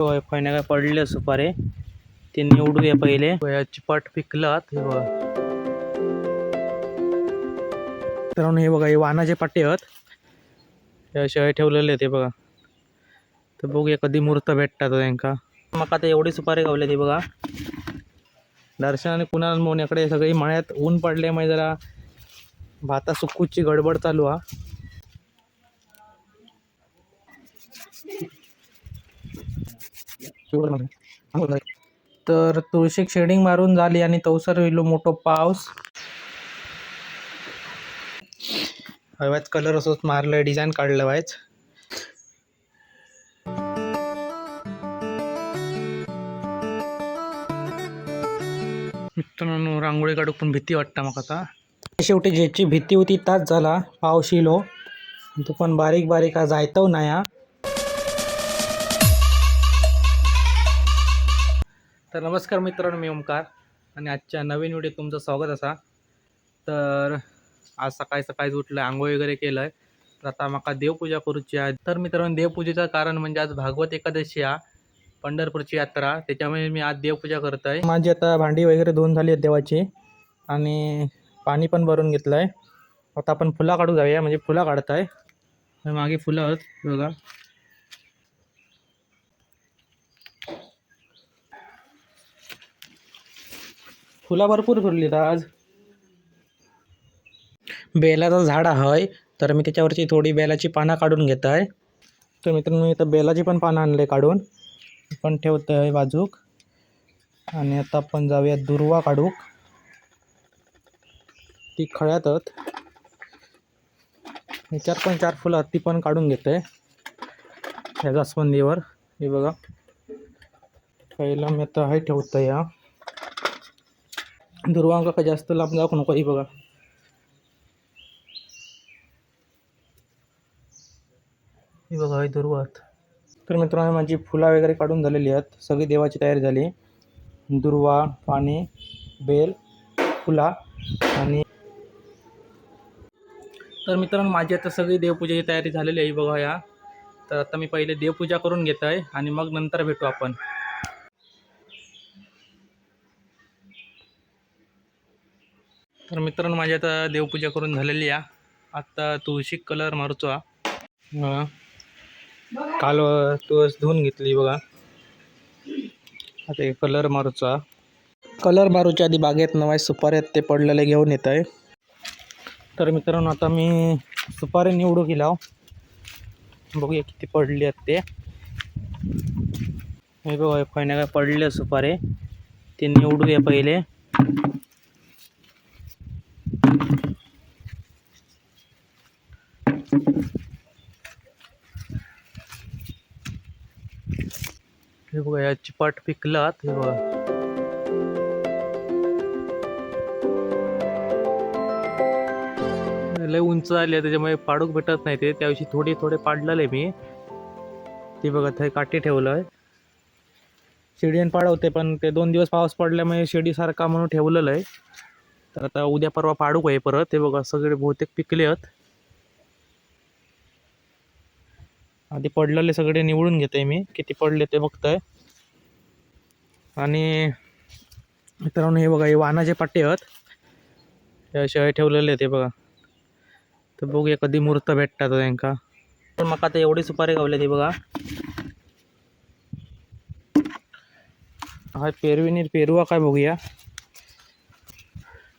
फैने काय पडले सुपारे ते निवडूया पहिले. चिपाट पिकलात हे बघा. तर हे बघा हे वानाचे पाटे आहेत, हे असे ठेवलेले ते बघा. तर बघूया कधी मुहूर्त भेटतात त्यांका. मग आता एवढी सुपारी गावले ती बघा. दर्शन आणि कुणाल मोन्याकडे सगळी मळ्यात ऊन पडल्यामुळे जरा भाता सुकूची गडबड चालू हा. तर तुळशीक शेडिंग मारून झाली आणि तवसर होईल मोठो पाऊस. हव्याच कलर असोच मारलं, डिझाईन काढलं व्हायच. मित्रांनो रांगोळी काढूक पण भीती वाटतं मग आता. शेवटी ज्याची भीती होती ताच झाला, पाऊस येलो तो पण बारीक बारीक जायतो नाही हा. तर नमस्कार मित्रांनो, मी ओमकार आणि आजच्या नवीन व्हिडिओ तुमचं स्वागत असा. तर आज सकाळी सकाळी उठलं, आंघोळ वगैरे केलं आहे. तर आता माका देवपूजा करूची आहे. तर मित्रांनो देवपूजेचं कारण म्हणजे आज भागवत एकादशी हा, पंढरपूरची यात्रा, त्याच्यामुळे मी आज देवपूजा करत आहे. माझी आता भांडी वगैरे धुवून झाली आहेत देवाची आणि पाणी पण भरून घेतलं आहे. आता आपण फुला काढू जाऊया, म्हणजे फुला काढत आहे. मागे फुलं आहेत बघा. फुला भरपूर फुललीत आज. बेलाचं झाड आहे, तर मी त्याच्यावरची थोडी बेलाची पानं काढून घेत आहे. तर मित्रांनो मी इथं बेलाची पण पानं आणले काढून, पण ठेवत आहे बाजूक. आणि आता आपण जाऊया दुर्वा काढूक. ती खळ्यात आहेत, ह्याच्यात पण 4 फुलं आहेत, ती पण काढून घेत आहे ह्या जास्वंदीवर. हे बघा पहिला मी आता हे ठेवत आहे. या दुर्वांका का जास्त लांब जाऊ नको. ही बघा ही बघा, ही दुर्वात. तर मित्रांनो माझी फुला वगैरे काढून झालेली आहेत, सगळी देवाची तयारी झाली. दुर्वा, पाणी, बेल, फुला आणि. तर मित्रांनो माझी आता सगळी देवपूजेची तयारी झालेली आहे बघा या. तर आता मी पहिले देवपूजा करून घेत आहे आणि मग नंतर भेटू आपण. तर मित्रांनो माझी आता देवपूजा करून झालेली आहे. आता तुळशी कलर मारूचो हा. काल तुळस धुवून घेतली बघा. आता कलर मारूचा. कलर मारूच्या आधी बागेत नवा सुपाऱ्यात ते पडलेले घेऊन येत आहे. तर मित्रांनो आता मी सुपारी निवडू गेला, बघूया किती पडले आहेत ते. हे बघा फैने काय पडले सुपारे ते निवडूया पहिले. हे बघा या चिपाट पिकलात. हे बघा लय उंच आले, त्याच्यामुळे पाडूक भेटत नाही ते. त्याविषयी थोडे पाडलेले मी. ते बघा ते काठी ठेवलं आहे. शिडीन पाडवते पण ते 2 दिवस पाऊस पडल्यामुळे शिडी सारखा म्हणून ठेवलेलं आहे. तर आता उद्या परवा पाडूक आहे परत. ते बघा सगळे बहुतेक पिकले आहेत. आधी पडलेले सगळे निवडून घेते मी, किती पडले ते बघताय. आणि मित्रांनो हे बघा हे वानाचे पाटे आहेत, हे असे ठेवलेले ते बघा. तर बघूया कधी मुहूर्त भेटतात त्यांका. पण मग आता एवढी सुपारी गावले ती बघा. हा पेरविनी पेरवा काय बघूया.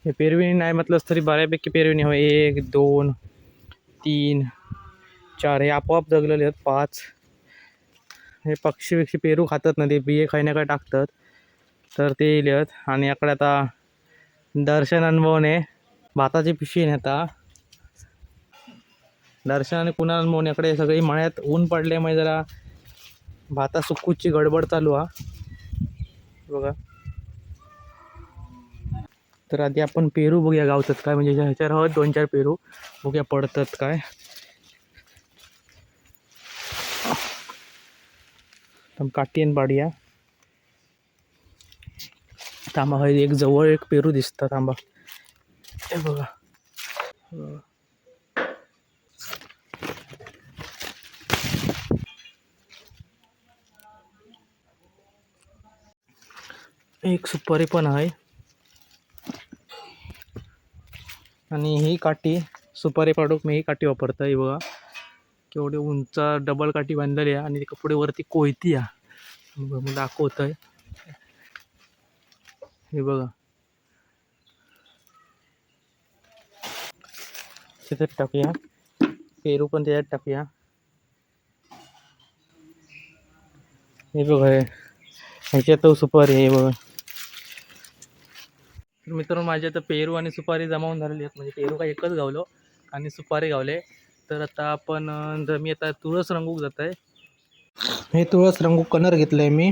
हे पेरविनी नाही म्हटलंच तरी बऱ्यापैकी पेरविनी हवं. 1 2 3 4 हे आपोआप जगलेले आहेत. 5 हे पक्षी पेरू खातात ना, ते बिये खायला काय टाकतात, तर ते येले आहेत. आणि याकडे आता दर्शन अनुभवने भाताची पिशवी नेता. दर्शन आणि कुणाल मोन्याकडे सगळी मळ्यात ऊन पडल्यामुळे जरा भाता सुकूची गडबड चालू हा बघा. तर आधी आपण पेरू बघूया गावतात काय, म्हणजे ह्याच्यावर हवं 2-4 पेरू बघूया पडतात काय. काटीन पाडूया. थांबा हा एक जवळ एक पेरू दिसतात. थांबा हे बघा. एक सुपारी पण आहे आणि ही काठी सुपारी पाडूक मी ही काठी वापरतोय बघा. केवढी उंच डबल काठी बांधलेली आहे आणि कपडे वरती कोयती आहे. मी दाखवतोय हे बघा. त्याच्यात टाकूया पेरू पण त्याच्यात टाकूया. हे बघा ह्याच्यात तो सुपारी आहे बघा. तर मित्रांनो माझ्या तर पेरू आणि सुपारी जमावून झालेली आहेत. म्हणजे पेरू काय एकच गावलो आणि सुपारी गावले. तर आता आपण मी आता तुळस रंगूक जात आहे. हे तुळस रंगूक कलर घेतलाय मी.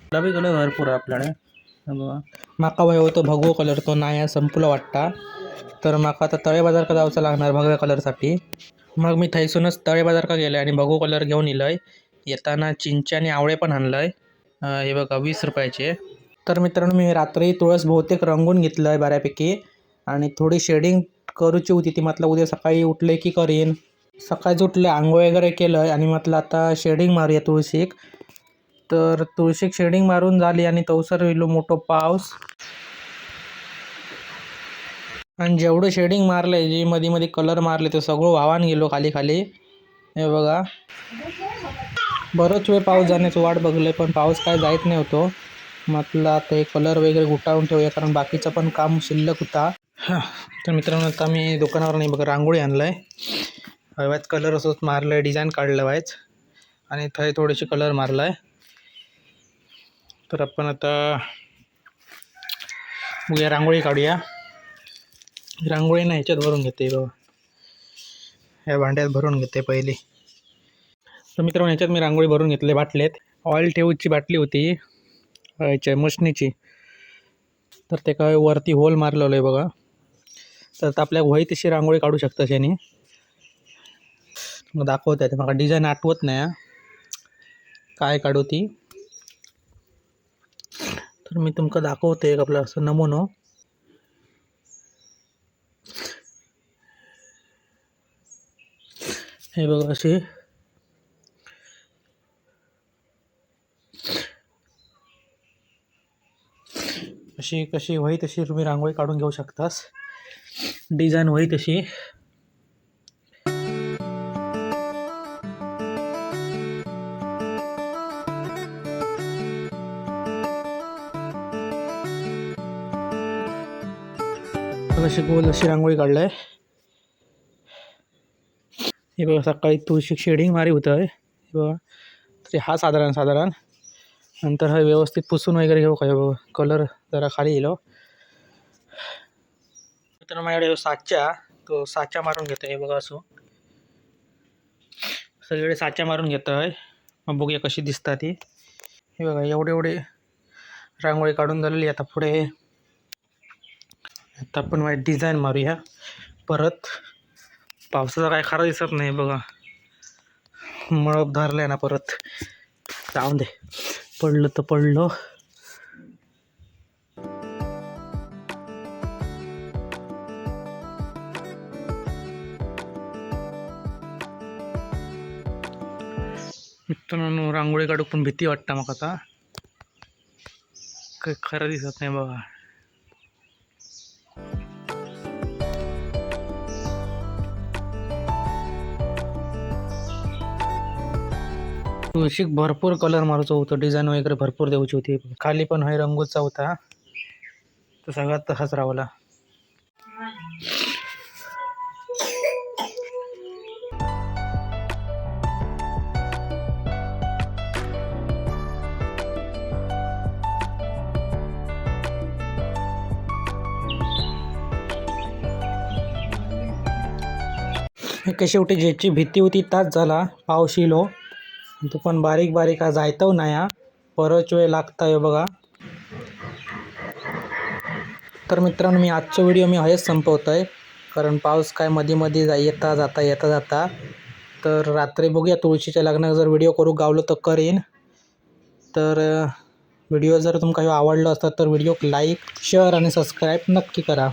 गुलाबी कलर भरपूर आहे आपल्याकडे. माका वय होतो भगवो कलर तो नाही संपला वाटता. तर माका आता तळे बाजार का जावचं लागणार भगव्या कलरसाठी. मग मी थैसूनच तळे बाजार का गेलाय आणि भगवो कलर घेऊन इलय. येताना चिंचे आणि आवळे पण आणलंय. हे बघा 20 रुपयाचे. तर मित्रांनो मी रात्री तुळस बहुतेक रंगून घेतलंय बऱ्यापैकी आणि थोडी शेडिंग करूची होती ती. म्हटलं उद्या सकाळी उठले की करीन. सकाळी उठले आंघोळ वगैरे केलं आणि म्हटलं आता शेडिंग मारूया तुळशीक. तर तुळशीक शेडिंग मारून झाली आणि तवसर विलो मोठो पाऊस. आणि जेवढं शेडिंग मारलंय जे मध्ये मध्ये कलर मारले ते सगळं वाहून गेलो खाली खाली. हे बघा बरंच वेळ पाऊस जाण्याची वाट बघलंय पण पाऊस काय जायत नाही होतो. म्हटलं आता हे कलर वगैरे गुटाळून ठेवूया कारण बाकीचं पण काम शिल्लक होता. तर मित्रांनो आता मी दुकानावर नाही बघा रांगोळी आणलाय. हव्यात कलर असंच मारलाय डिझाईन काढलं व्हायच आणि थंय थोडीशी कलर मारलाय. तर आपण आता उद्या रांगोळी काढूया. रांगोळी ना ह्याच्यात भरून घेते बघा. ह्या भांड्यात भरून घेते पहिली. तर मित्रांनो ह्याच्यात मी रांगोळी भरून घेतले बाटलेत. ऑइल ठेवूची बाटली होती ह्याच्या मशनीची. तर ते काय वरती होल मारलेलं आहे बघा. तर आपल्या वही तशी रांगोळी काढू शकता त्याने. मग दाखवत आहे मला डिझाईन आठवत नाही काय काढू ती. तर मी तुमका दाखवते एक आपलं असं नमुनो. हे बघा अशी अशी कशी वही तशी तुम्ही रांगोळी काढून घेऊ शकतास. डिझाईन वही तशी. अशी गोल अशी रांगोळी काढलाय. हे बघा सकाळी तुळशी शेडिंग मारी होतं हे बघा. तरी हा साधारण नंतर हा व्यवस्थित पुसून वगैरे घेऊ काय बघा कलर जरा खाली येलो. तर माझ्याकडे साचा तो साचा मारून घेतो. हे बघा असो सगळे साचा मारून घेतोय. मग बघूया कशी दिसतात ती. हे बघा एवढे रांगोळी काढून झालेली. आता पुढे आता आपण वाईट डिझाईन मारूया परत. पावसाचा काय खरा दिसत नाही बघा. मळब धरलाय ना परत. जाऊन दे पडलं तर पडलं. मित्रांनो रांगोळी काढूक पण भीती वाटतं मग आता काही खरं दिसत नाही बघा. तुळशीक भरपूर कलर मारूचो होतो, डिझाईन वगैरे भरपूर देऊची होती. खाली पण हे रंगूचा होता, तर सगळ्यात तसाच रावला. एका शेवटी ज्याची भीती होती ताच झाला. पाऊस येलो तो पण बारीक बारीक आज जायतो नाही हा, परच वेळ लागताय बघा. तर मित्रांनो, मी आजचा व्हिडिओ मी हेच संपवतोय, कारण पाऊस काय मध्ये मध्ये येता जाता. तर रात्री बघूया, तुळशीच्या लग्नात जर व्हिडिओ करू गावलो तर करीन. तर व्हिडिओ जर तुमका आवडला असता तर व्हिडिओ लाईक, शेअर आणि सबस्क्राईब नक्की करा.